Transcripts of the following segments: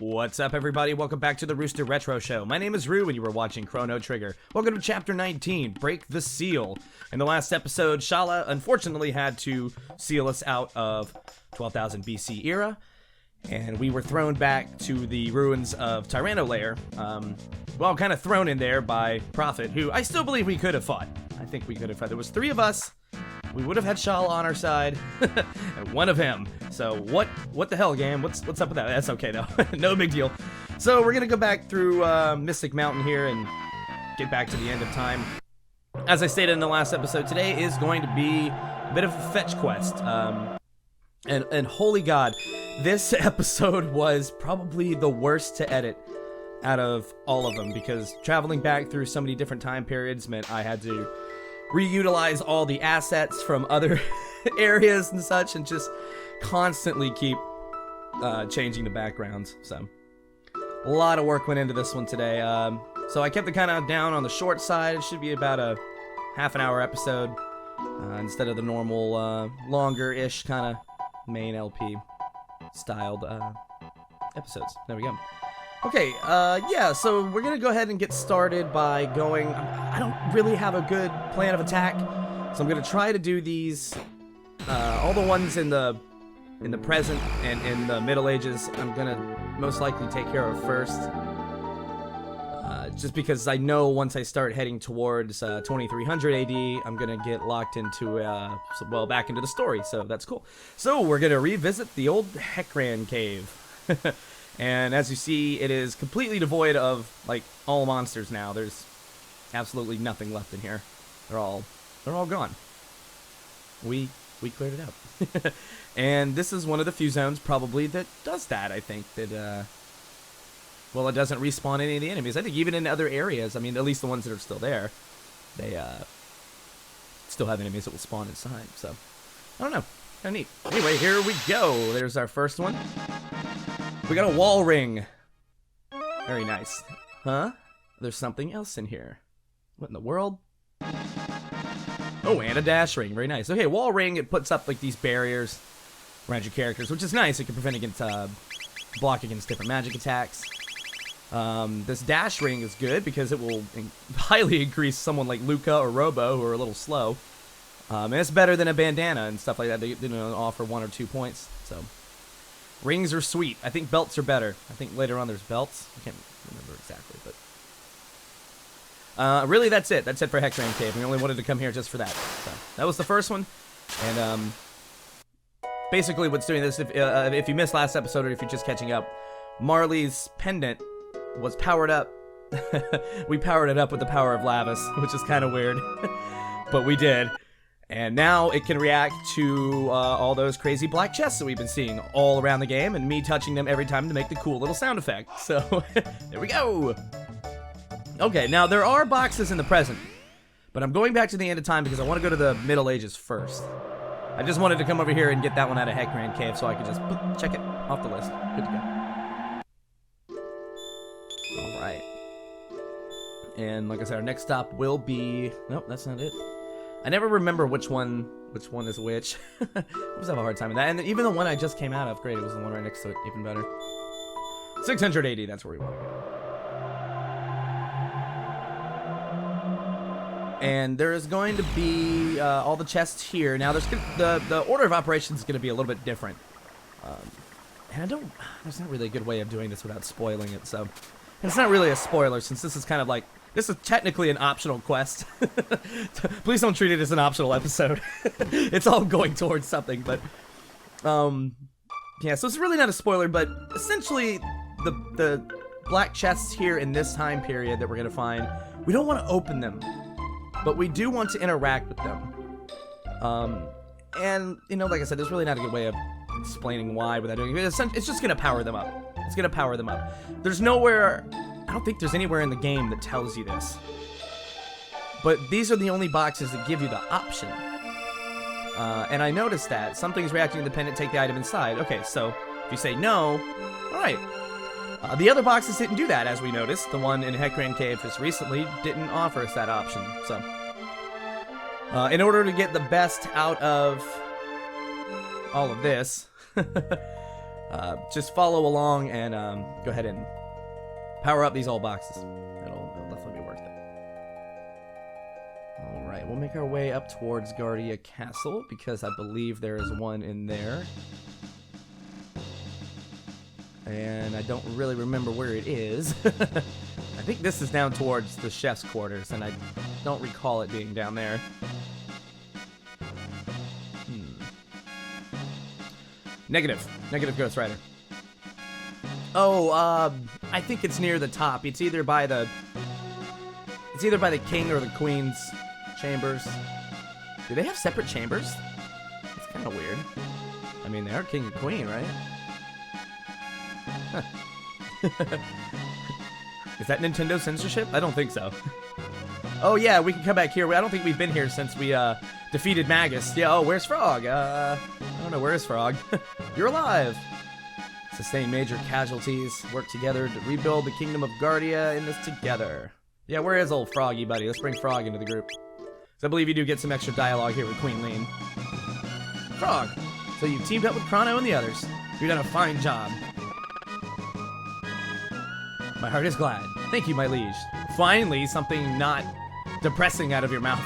What's up, everybody? Welcome back to the RoosterRetro Show. My name is Roo, and you were watching Chrono Trigger. Welcome to Chapter 19, Break the Seal. In the last episode, Shala unfortunately had to seal us out of 12,000 BC era, and we were thrown back to the ruins of Tyranno Lair. Well, kind of thrown in there by Prophet, who I still believe we could have fought. I think we could have fought. There was 3 of us. We would have had Shala on our side, and 1 of him. So what the hell, game? What's up with that? That's okay though. No big deal. So we're gonna go back through Mystic Mountain here and get back to the end of time. As I stated in the last episode, today is going to be a bit of a fetch quest. And holy God, this episode was probably the worst to edit out of all of them, because traveling back through so many different time periods meant I had to reutilize all the assets from other areas and such, and just constantly keep changing the backgrounds. So a lot of work went into this one today. So I kept it kind of down on the short side. It should be about a half-an-hour episode instead of the normal longer-ish kind of main LP styled episodes. There we go. Okay, yeah, so we're gonna go ahead and get started by going. I don't really have a good plan of attack, so I'm gonna try to do these, all the ones in the present and in the Middle Ages, I'm gonna most likely take care of first. Just because I know once I start heading towards 2300 AD, I'm gonna get locked into, well, back into the story, so that's cool. So we're gonna revisit the old Hekran cave. And as you see, it is completely devoid of, like, all monsters now. There's absolutely nothing left in here. They're all gone. We cleared it out. And this is one of the few zones probably that does that, I think. That, well, it doesn't respawn any of the enemies. I think even in other areas, I mean, at least the ones that are still there, they still have enemies that will spawn inside. So, I don't know. Kind of neat. Anyway, here we go. There's our first one. We got a wall ring. Very nice. Huh? There's something else in here. What in the world? Oh, and a dash ring. Very nice. Okay, wall ring, it puts up like these barriers around your characters, which is nice. It can prevent against, block against different magic attacks. This dash ring is good because it will highly increase someone like Luca or Robo, who are a little slow. And it's better than a bandana and stuff like that. They offer 1 or 2 points, so. Rings are sweet. I think belts are better. I think later on there's belts. I can't remember exactly, but really that's it. That's it for Hekran Cave. We only wanted to come here just for that. So that was the first one, and basically what's doing this, if you missed last episode or if you're just catching up, Marley's pendant was powered up. We powered it up with the power of Lavis, which is kind of weird, but we did. And now it can react to all those crazy black chests that we've been seeing all around the game, and me touching them every time to make the cool little sound effect. So, there we go! Okay, now there are boxes in the present, but I'm going back to the end of time because I want to go to the Middle Ages first. I just wanted to come over here and get that one out of Hekran Cave so I could just check it off the list. Good to go. Alright. And like I said, our next stop will be... Nope, that's not it. I never remember which one is which. I always have a hard time with that. And even the one I just came out of, great, it was the one right next to it, even better. 680, that's where we want to go. And there is going to be all the chests here. Now, the order of operations is going to be a little bit different. And there's not really a good way of doing this without spoiling it, so. And it's not really a spoiler, since this is kind of like, this is technically an optional quest. Please don't treat it as an optional episode. It's all going towards something, but... yeah, so it's really not a spoiler, but essentially, the black chests here in this time period that we're gonna find, we don't want to open them, but we do want to interact with them. And, you know, like I said, there's really not a good way of explaining why without doing it. It's just gonna power them up. It's gonna power them up. There's nowhere... I don't think there's anywhere in the game that tells you this. But these are the only boxes that give you the option. And I noticed that. Something's reacting to the pendant, take the item inside. Okay, so if you say no, alright. The other boxes didn't do that, as we noticed. The one in Hekran Cave just recently didn't offer us that option. So, in order to get the best out of all of this, just follow along and go ahead and power up these old boxes. It'll definitely be worth it. Alright, we'll make our way up towards Guardia Castle, because I believe there is one in there. And I don't really remember where it is. I think this is down towards the chef's quarters, and I don't recall it being down there. Negative Ghost Rider. Oh, I think it's near the top. It's either by the king or the queen's chambers. Do they have separate chambers? It's kind of weird. I mean, they are king and queen, right? Huh. Is that Nintendo censorship? I don't think so. Oh yeah, we can come back here. I don't think we've been here since we defeated Magus. Yeah. Oh, where's Frog? I don't know. Where is Frog? You're alive. Sustain major casualties. Work together to rebuild the kingdom of Guardia in this together. Yeah, where is old Froggy, buddy? Let's bring Frog into the group. So I believe you do get some extra dialogue here with Queen Lean. Frog. So you teamed up with Chrono and the others. You've done a fine job. My heart is glad. Thank you, my liege. Finally, something not depressing out of your mouth.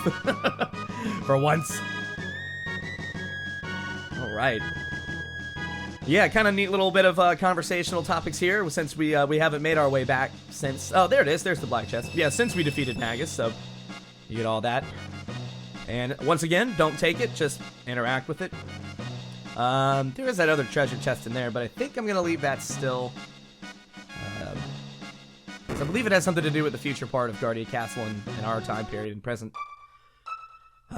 For once. Alright. Yeah, kind of neat little bit of conversational topics here, since we haven't made our way back since... Oh, there it is. There's the black chest. Yeah, since we defeated Magus, so you get all that. And once again, don't take it. Just interact with it. There is that other treasure chest in there, but I think I'm going to leave that still... I believe it has something to do with the future part of Guardia Castle in our time period and present.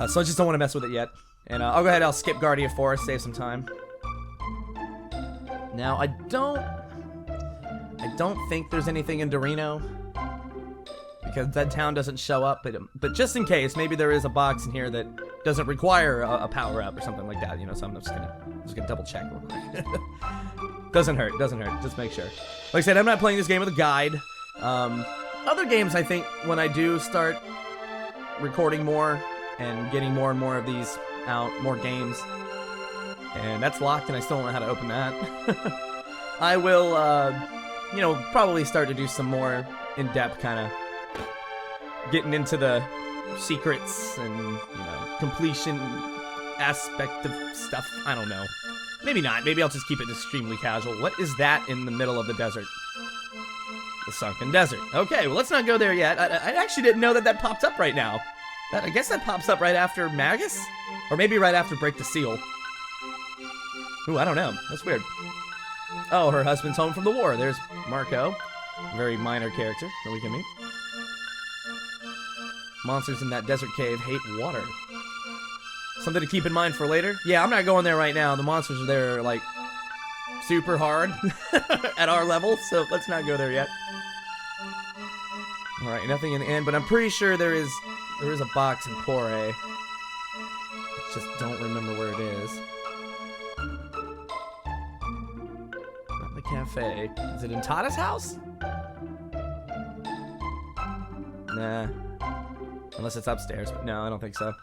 So I just don't want to mess with it yet. And I'll go ahead, I'll skip Guardia Forest, save some time. Now, I don't think there's anything in Dorino, because that town doesn't show up, but just in case, maybe there is a box in here that doesn't require a power-up or something like that, you know, so I'm just gonna double check real quick. Doesn't hurt, just make sure. Like I said, I'm not playing this game with a guide. Other games, I think, when I do start recording more and getting more and more of these out, more games, and that's locked and I still don't know how to open that, I will, you know, probably start to do some more in-depth kind of getting into the secrets and, you know, completion aspect of stuff. I don't know. Maybe not. Maybe I'll just keep it extremely casual. What is that in the middle of the desert? The sunken desert. Okay, well, let's not go there yet. I actually didn't know that popped up right now. I guess that pops up right after Magus? Or maybe right after Break the Seal. Ooh, I don't know. That's weird. Oh, her husband's home from the war. There's Marco. A very minor character that we can meet. Monsters in that desert cave hate water. Something to keep in mind for later? Yeah, I'm not going there right now. The monsters are there, like, super hard at our level, so let's not go there yet. Alright, nothing in the end, but I'm pretty sure there is a box in Pore. Just don't remember where it is. Not in the cafe. Is it in Tada's house? Nah. Unless it's upstairs, but no, I don't think so.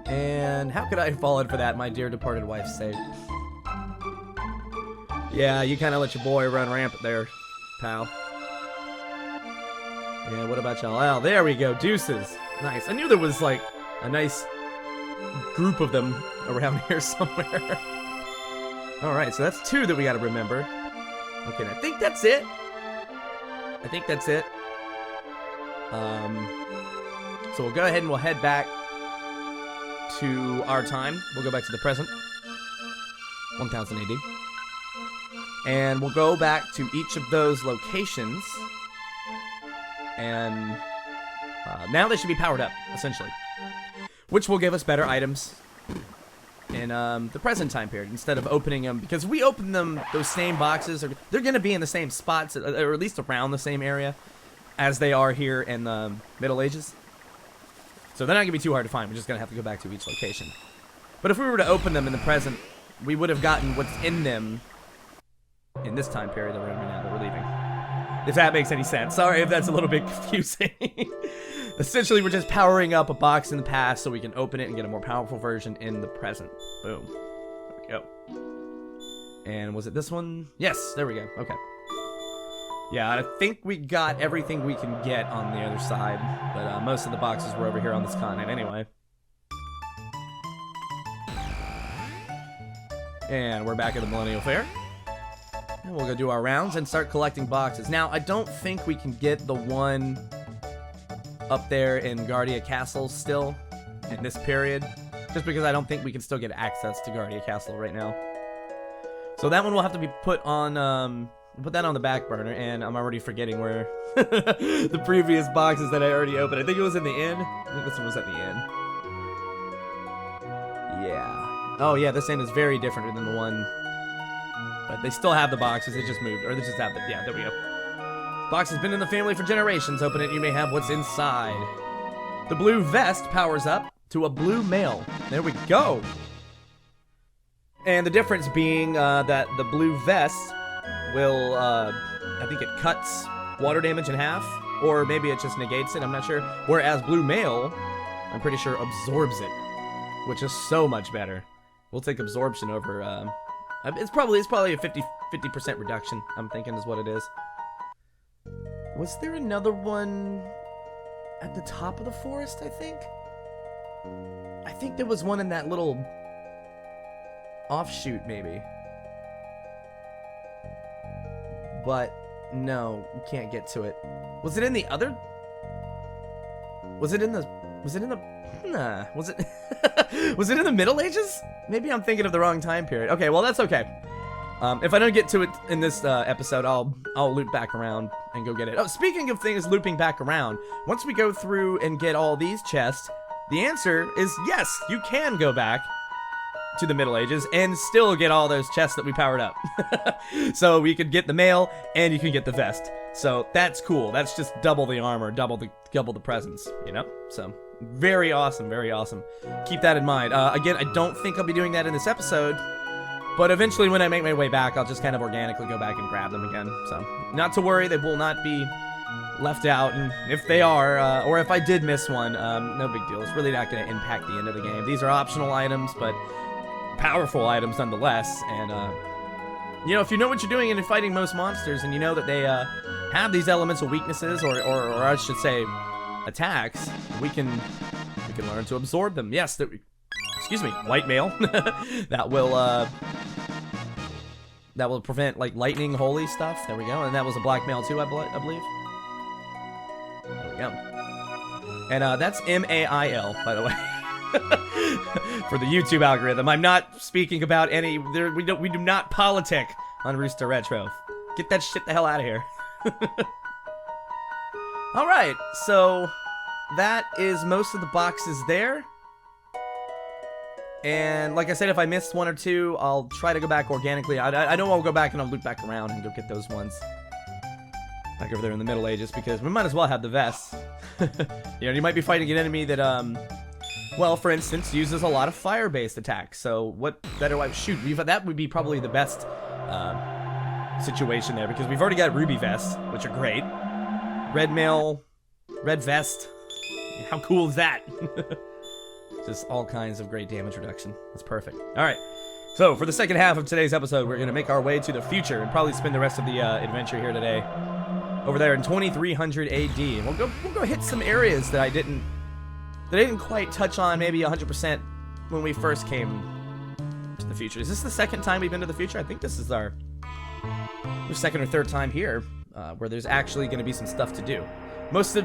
And how could I have fallen for that, my dear departed wife's sake? Yeah, you kind of let your boy run rampant there, pal. Yeah, what about y'all? Oh, there we go, deuces. Nice. I knew there was, like, a nice group of them around here somewhere. Alright, so that's 2 that we gotta remember. Okay, I think that's it. So we'll go ahead and we'll head back to our time. We'll go back to the present. 1000 AD. And we'll go back to each of those locations. And now they should be powered up, essentially. Which will give us better items in the present time period, instead of opening them. Because we open them, those same boxes, they're going to be in the same spots, or at least around the same area, as they are here in the Middle Ages. So they're not going to be too hard to find. We're just going to have to go back to each location. But if we were to open them in the present, we would have gotten what's in them in this time period that we're in right now that we're leaving. If that makes any sense. Sorry if that's a little bit confusing. Essentially, we're just powering up a box in the past so we can open it and get a more powerful version in the present. Boom. There we go. And was it this one? Yes, there we go. Okay. Yeah, I think we got everything we can get on the other side, but most of the boxes were over here on this continent anyway. And we're back at the Millennial Fair. And we'll go do our rounds and start collecting boxes. Now, I don't think we can get the one up there in Guardia Castle still in this period, just because I don't think we can still get access to Guardia Castle right now. So that one will have to be put on, put that on the back burner, and I'm already forgetting where the previous boxes that I already opened. I think it was in the inn. I think this one was at the inn. Yeah. Oh yeah, this inn is very different than the one, but they still have the boxes. They just moved, or they just have the, yeah, there we go. Box has been in the family for generations. Open it, you may have what's inside. The blue vest powers up to a blue mail. There we go. And the difference being that the blue vest will, I think it cuts water damage in half, or maybe it just negates it, I'm not sure. Whereas blue mail, I'm pretty sure absorbs it, which is so much better. We'll take absorption over, it's probably a 50% reduction, I'm thinking is what it is. Was there another one at the top of the forest, I think? I think there was one in that little offshoot, maybe. But, no, we can't get to it. Was it in the other? Was it in the Middle Ages? Maybe I'm thinking of the wrong time period. Okay, well, that's okay. If I don't get to it in this episode, I'll loop back around and go get it. Oh, speaking of things looping back around, once we go through and get all these chests, the answer is yes, you can go back to the Middle Ages and still get all those chests that we powered up. So we could get the mail and you can get the vest. So that's cool. That's just double the armor, double the presents, you know? So very awesome, very awesome. Keep that in mind. Again, I don't think I'll be doing that in this episode, but eventually when I make my way back, I'll just kind of organically go back and grab them again. So not to worry, they will not be left out, and if they are, or if I did miss one, no big deal. It's really not going to impact the end of the game. These are optional items, but powerful items nonetheless, and you know, if you know what you're doing and you're fighting most monsters, and you know that they have these elemental weaknesses, or I should say attacks, we can learn to absorb them. Yes, excuse me, white mail. that will prevent like lightning holy stuff. There we go. And that was a black mail too, I believe. There we go. And that's M-A-I-L, by the way. For the YouTube algorithm. I'm not speaking about any, we do not politic on Rooster Retro. Get that shit the hell out of here. Alright, so that is most of the boxes there. And like I said, if I missed one or two, I'll try to go back organically. I know I'll go back and I'll loop back around and go get those ones. Back over there in the Middle Ages, because we might as well have the vests. You know, you might be fighting an enemy that, well, for instance, uses a lot of fire-based attacks. So what better way? Shoot, that would be probably the best situation there, because we've already got ruby vests, which are great. Red mail, red vest. How cool is that? Just all kinds of great damage reduction. That's perfect. All right. So for the second half of today's episode, we're going to make our way to the future and probably spend the rest of the adventure here today over there in 2300 AD. And we'll go hit some areas that I didn't quite touch on, maybe 100% when we first came to the future. Is this the second time we've been to the future? I think this is our second or third time here, where there's actually going to be some stuff to do. Most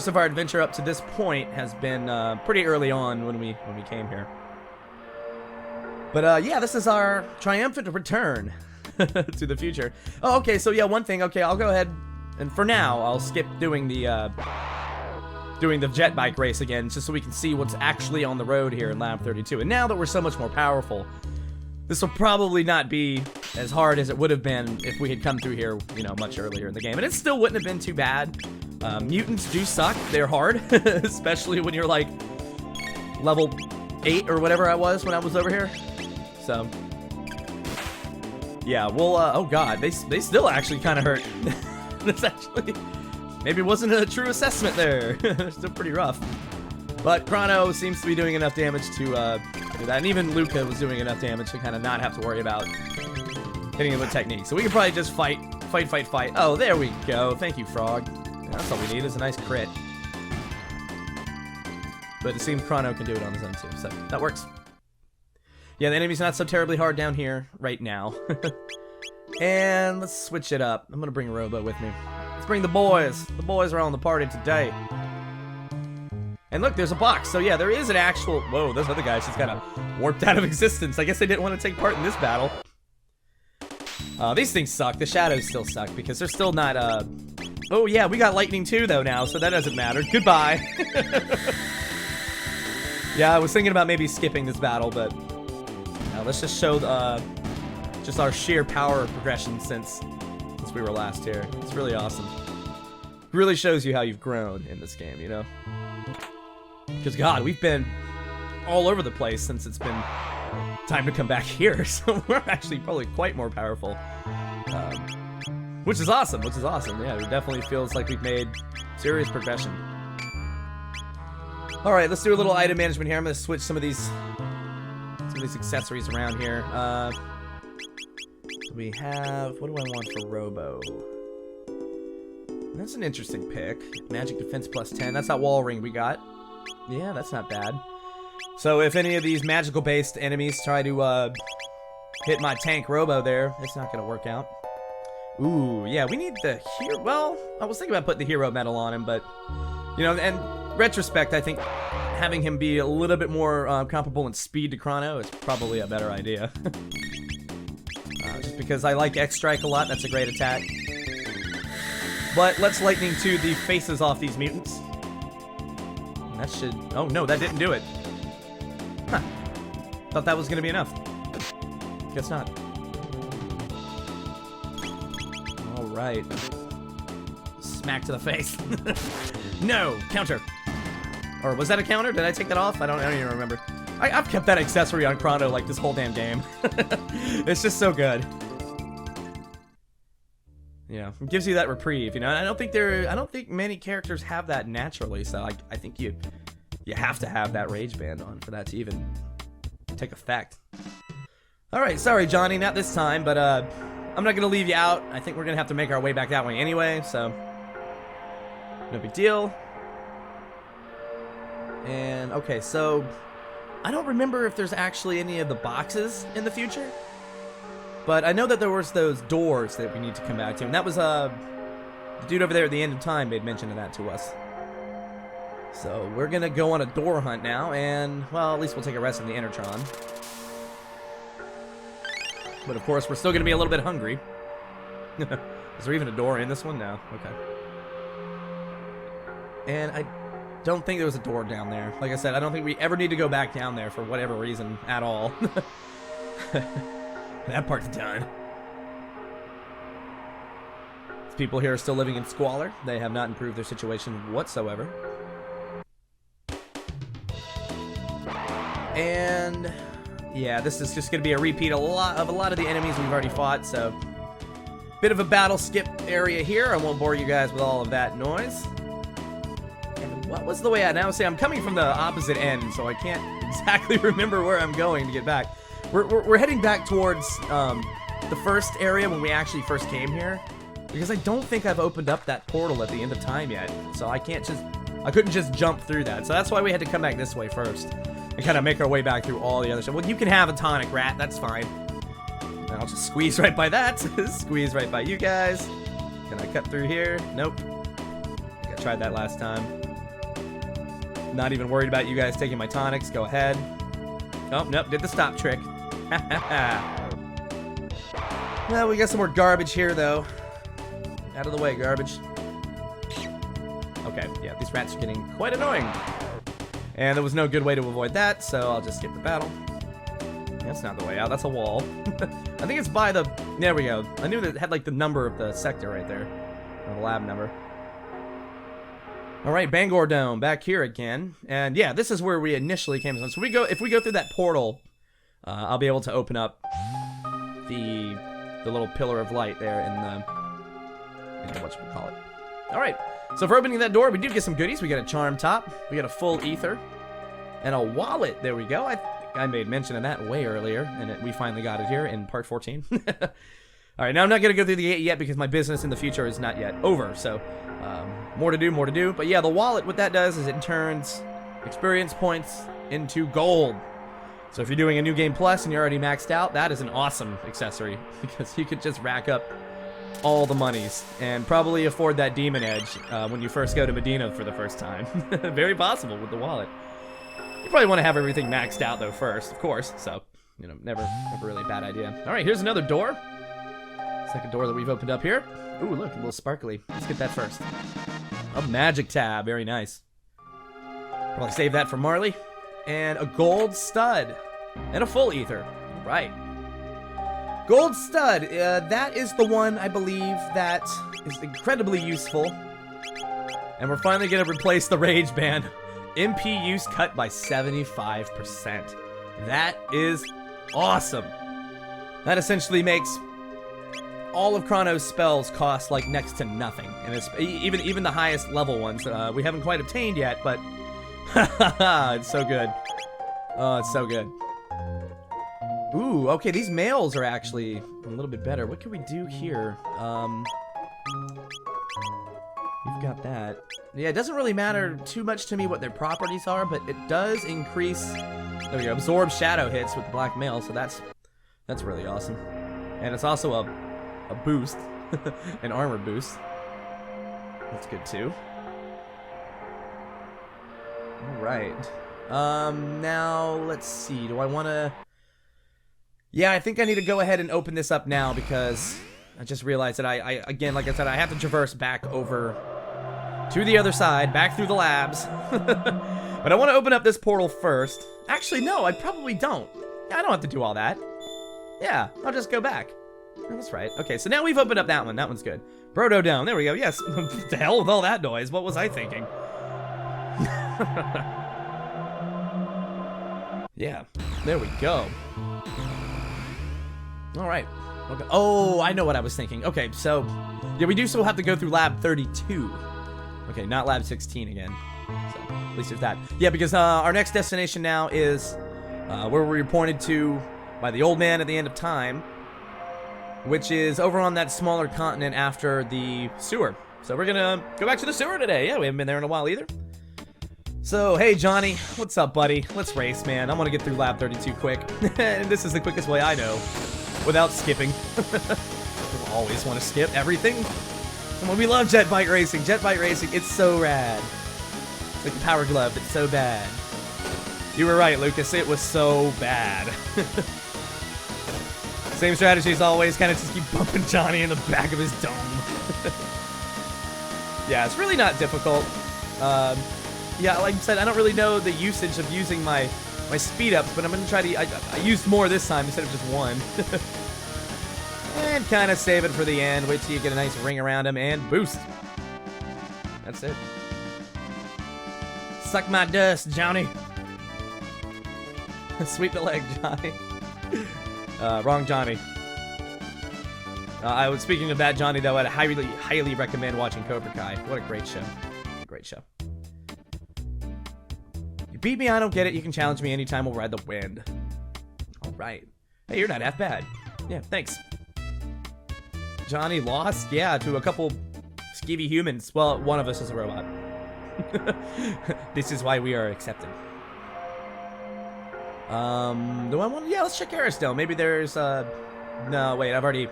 of our adventure up to this point has been pretty early on when we came here. But yeah, this is our triumphant return to the future. Oh, okay, so yeah, one thing. Okay, I'll go ahead and for now I'll skip doing the jet bike race again, just so we can see what's actually on the road here in Lab 32. And now that we're so much more powerful, this will probably not be as hard as it would have been if we had come through here, you know, much earlier in the game. And it still wouldn't have been too bad. Mutants do suck. They're hard, especially when you're like level 8 or whatever I was when I was over here. So yeah, well, oh god, they still actually kind of hurt. That's actually maybe it wasn't a true assessment there. Still pretty rough. But Chrono seems to be doing enough damage to do that. And even Luca was doing enough damage to kind of not have to worry about hitting him with technique. So we can probably just fight. Oh, there we go. Thank you, Frog. Yeah, that's all we need is a nice crit. But it seems Chrono can do it on his own too, so that works. Yeah, the enemy's not so terribly hard down here right now. And let's switch it up. I'm gonna bring Robo with me. Let's bring the boys. The boys are on the party today. And look, there's a box. So yeah, there is an actual... Whoa, those other guys just kind of warped out of existence. I guess they didn't want to take part in this battle. These things suck. The shadows still suck because they're still not... Oh yeah, we got lightning too though now, so that doesn't matter. Goodbye. Yeah, I was thinking about maybe skipping this battle, but let's just show just our sheer power progression since we were last here. It's really awesome. Really shows you how you've grown in this game, you know? Because God, we've been all over the place since it's been time to come back here, so we're actually probably quite more powerful. Which is awesome, Yeah, it definitely feels like we've made serious progression. Alright, let's do a little item management here. I'm going to switch some of these accessories around here. We have... What do I want for Robo? That's an interesting pick. Magic defense plus 10. That's that wall ring we got. Yeah, that's not bad. So if any of these magical-based enemies try to hit my tank Robo there, it's not going to work out. Ooh, yeah, we need the hero... Well, I was thinking about putting the hero medal on him, but... You know, and retrospect, I think having him be a little bit more comparable in speed to Chrono is probably a better idea. Just because I like X-Strike a lot, that's a great attack. But let's lightning to the faces off these mutants. And that should... Oh no, that didn't do it. Huh. Thought that was going to be enough. Guess not. Alright. Smack to the face. No! Counter! Or was that a counter? Did I take that off? I don't even remember. I've kept that accessory on Chrono like this whole damn game. It's just so good. Yeah, it gives you that reprieve, you know. And I don't think many characters have that naturally, so I think you have to have that rage band on for that to even take effect. Alright, sorry Johnny, not this time, but I'm not gonna leave you out. I think we're gonna have to make our way back that way anyway, so no big deal. And, okay, so I don't remember if there's actually any of the boxes in the future. But I know that there was those doors that we need to come back to. And that was, the dude over there at the end of time made mention of that to us. So, we're gonna go on a door hunt now, and, well, at least we'll take a rest in the Enertron. But, of course, we're still gonna be a little bit hungry. Is there even a door in this one? No. Okay. And I don't think there was a door down there. Like I said, I don't think we ever need to go back down there for whatever reason at all. That part's done. These people here are still living in squalor. They have not improved their situation whatsoever. And yeah, this is just going to be a repeat of a lot of the enemies we've already fought, so bit of a battle skip area here. I won't bore you guys with all of that noise. And what was the way out? Now, see, I'm coming from the opposite end, so I can't exactly remember where I'm going to get back. We're heading back towards the first area when we actually first came here, because I don't think I've opened up that portal at the end of time yet, so I couldn't just jump through that. So that's why we had to come back this way first and kind of make our way back through all the other stuff. Well, you can have a tonic, rat. That's fine. And I'll just squeeze right by that. Squeeze right by you guys. Can I cut through here? Nope. I think I tried that last time. Not even worried about you guys taking my tonics. Go ahead. Oh, nope. Did the stop trick. Well, we got some more garbage here, though. Out of the way, garbage. Okay, yeah, these rats are getting quite annoying. And there was no good way to avoid that, so I'll just skip the battle. That's not the way out, that's a wall. I think it's by the... There we go. I knew that it had, like, the number of the sector right there. Or the lab number. Alright, Bangor Dome, back here again. And yeah, this is where we initially came from. So if we go through that portal, I'll be able to open up the little pillar of light there in the whatchamacallit. Alright, so for opening that door, we do get some goodies. We got a charm top, we got a full ether, and a wallet. There we go. I made mention of that way earlier, and we finally got it here in part 14. Alright, now I'm not going to go through the 8 yet because my business in the future is not yet over, so more to do. But yeah, the wallet, what that does is it turns experience points into gold. So if you're doing a New Game Plus and you're already maxed out, that is an awesome accessory because you could just rack up all the monies and probably afford that demon edge when you first go to Medina for the first time. Very possible with the wallet. You probably want to have everything maxed out though first, of course. So, you know, never really a bad idea. All right, here's another door. Second door that we've opened up here. Ooh, look, a little sparkly. Let's get that first. A magic tab, very nice. Probably save that for Marley. And a gold stud. And a full ether. All right. Gold stud, that is the one, I believe, that is incredibly useful. And we're finally going to replace the Rage Band. MP use cut by 75%. That is awesome. That essentially makes all of Chrono's spells cost like next to nothing. And it's even the highest level ones we haven't quite obtained yet, but it's so good. Oh, it's so good. Ooh, okay, these males are actually a little bit better. What can we do here? We've got that. Yeah, it doesn't really matter too much to me what their properties are, but it does increase, there we go, absorb shadow hits with the black male, so that's really awesome. And it's also a boost, an armor boost. That's good too. All right. Now let's see. Do I want to? Yeah, I think I need to go ahead and open this up now because I just realized that I again, like I said, I have to traverse back over to the other side, back through the labs. But I want to open up this portal first. Actually, no, I probably don't. Yeah, I don't have to do all that. Yeah, I'll just go back. Oh, that's right. Okay, so now we've opened up that one. That one's good. Brodo down. There we go. Yes. What the hell with all that noise? What was I thinking? Yeah. There we go. All right. Okay. Oh, I know what I was thinking. Okay, so yeah, we do still have to go through lab 32. Okay, not lab 16 again. So at least there's that. Yeah, because our next destination now is where we're pointed to by the old man at the end of time, which is over on that smaller continent after the sewer. So we're gonna go back to the sewer today. Yeah, we haven't been there in a while either. So, hey Johnny, what's up, buddy? Let's race, man. I'm gonna get through lab 32 quick. And this is the quickest way I know, without skipping. People always want to skip everything. And we love jet bike racing. Jet bike racing, it's so rad. It's like the Power Glove, it's so bad. You were right, Lucas, it was so bad. Same strategy as always, kind of just keep bumping Johnny in the back of his dome. Yeah, it's really not difficult. Yeah, like I said, I don't really know the usage of using my speed ups, but I'm gonna try to. I used more this time instead of just one, and kind of save it for the end. Wait till you get a nice ring around him and boost. That's it. Suck my dust, Johnny. Sweep the leg, Johnny. Wrong Johnny. I was speaking of that Johnny though. I'd highly recommend watching Cobra Kai. What a great show! Great show. Beat me, I don't get it. You can challenge me anytime. We'll ride the wind. All right. Hey, you're not half bad. Yeah, thanks. Johnny lost? Yeah, to a couple skeevy humans. Well, one of us is a robot. This is why we are accepted. Do I want? Yeah, let's check Arisdale. Maybe there's no, wait, I've already.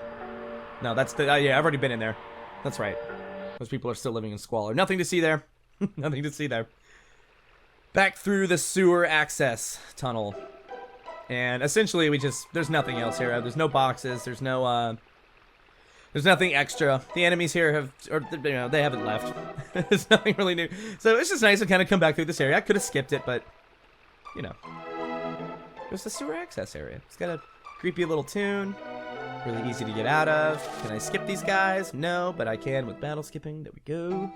No, that's the. Yeah, I've already been in there. That's right. Those people are still living in squalor. Nothing to see there. Nothing to see there. Back through the sewer access tunnel. And essentially there's nothing else here. There's no boxes, there's nothing extra. The enemies here they haven't left. There's nothing really new. So it's just nice to kind of come back through this area. I could have skipped it, but, you know. There's the sewer access area. It's got a creepy little tune. Really easy to get out of. Can I skip these guys? No, but I can with battle skipping. There we go.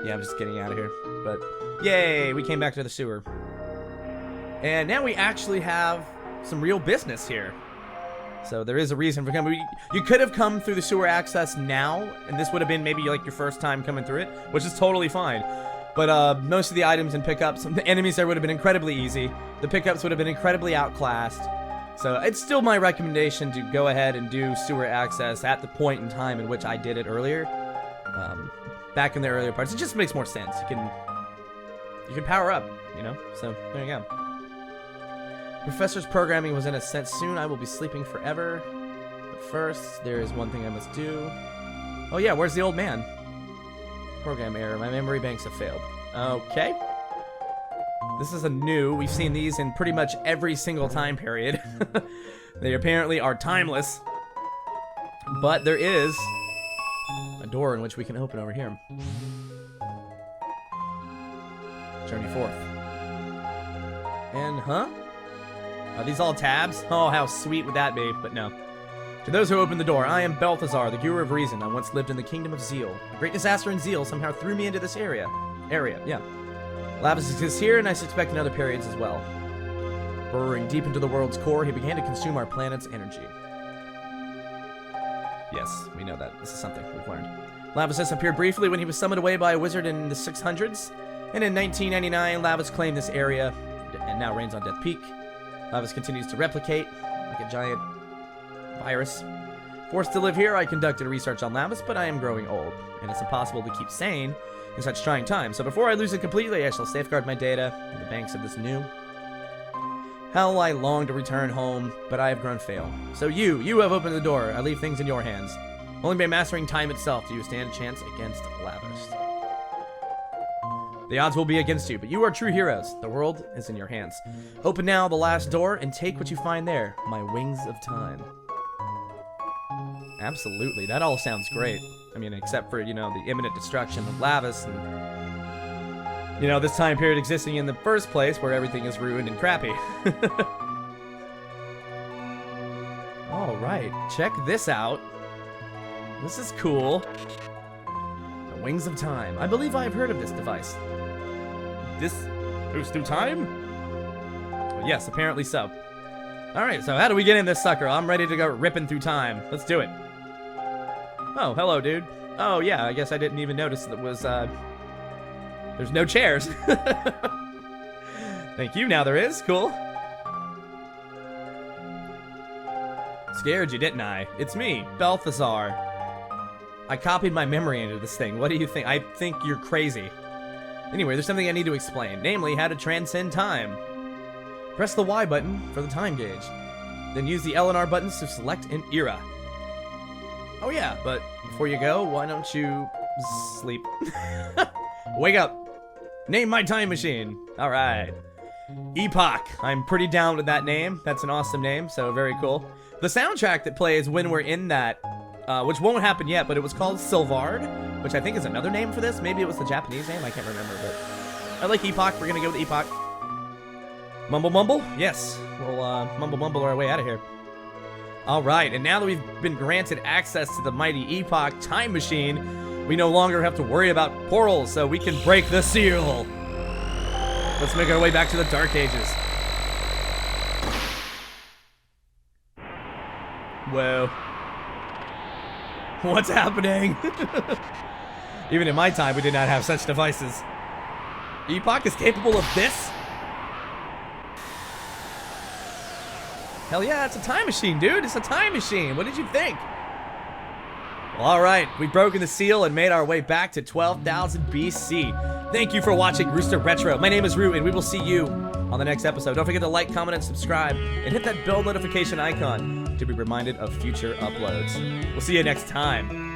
Yeah, I'm just getting out of here. But, yay, we came back to the sewer. And now we actually have some real business here. So there is a reason for coming. You could have come through the sewer access now, and this would have been maybe like your first time coming through it, which is totally fine. But most of the items and pickups, the enemies there would have been incredibly easy. The pickups would have been incredibly outclassed. So it's still my recommendation to go ahead and do sewer access at the point in time in which I did it earlier. Back in the earlier parts, it just makes more sense. You can power up, you know. So there you go. Professor's programming was in a sense. Soon I will be sleeping forever. But first, there is one thing I must do. Oh yeah, where's the old man? Program error. My memory banks have failed. Okay. This is a new. We've seen these in pretty much every single time period. They apparently are timeless. But there is a door in which we can open over here. Journey forth. And, huh? Are these all tabs? Oh, how sweet would that be? But no. To those who open the door, I am Balthazar, the Guru of Reason. I once lived in the Kingdom of Zeal. A great disaster in Zeal somehow threw me into this area. Yeah. Lavas exists here, and I suspect in other periods as well. Burrowing deep into the world's core, he began to consume our planet's energy. Yes, we know that. This is something we've learned. Lavas appeared briefly when he was summoned away by a wizard in the 600s. And in 1999, Lavas claimed this area and now reigns on Death Peak. Lavas continues to replicate like a giant virus. Forced to live here, I conducted research on Lavas, but I am growing old, and it's impossible to keep sane in such trying times. So before I lose it completely, I shall safeguard my data in the banks of this new. How I long to return home, but I have grown fail. So you have opened the door. I leave things in your hands. Only by mastering time itself do you stand a chance against Lavas. The odds will be against you, but you are true heroes. The world is in your hands. Open now the last door and take what you find there. My wings of time. Absolutely. That all sounds great. I mean, except for, you know, the imminent destruction of Lavas and, you know, this time period existing in the first place where everything is ruined and crappy. All right. Check this out. This is cool. The Wings of Time. I believe I have heard of this device. This goes through time? Well, yes, apparently so. Alright, so how do we get in this sucker? I'm ready to go ripping through time. Let's do it. Oh, hello, dude. Oh, yeah, I guess I didn't even notice that was, there's no chairs. Thank you, now there is. Cool. Scared you, didn't I? It's me, Balthazar. I copied my memory into this thing. What do you think? I think you're crazy. Anyway, there's something I need to explain, namely how to transcend time. Press the Y button for the time gauge. Then use the L and R buttons to select an era. Oh yeah, but before you go, why don't you sleep? Wake up. Name my time machine. All right. Epoch. I'm pretty down with that name. That's an awesome name, so very cool. The soundtrack that plays when we're in that, which won't happen yet, but it was called Sylvard, which I think is another name for this. Maybe it was the Japanese name. I can't remember, but I like Epoch. We're going to go with Epoch. Mumble Mumble? Yes. We'll Mumble Mumble our way out of here. All right, and now that we've been granted access to the mighty Epoch time machine, we no longer have to worry about portals, so we can break the seal. Let's make our way back to the Dark Ages. Whoa. What's happening? Even in my time, we did not have such devices. Epoch is capable of this? Hell yeah, it's a time machine, dude. It's a time machine. What did you think? Well, all right. We've broken the seal and made our way back to 12,000 BC. Thank you for watching Rooster Retro. My name is Roo, and we will see you on the next episode. Don't forget to like, comment, and subscribe, and hit that bell notification icon to be reminded of future uploads. We'll see you next time.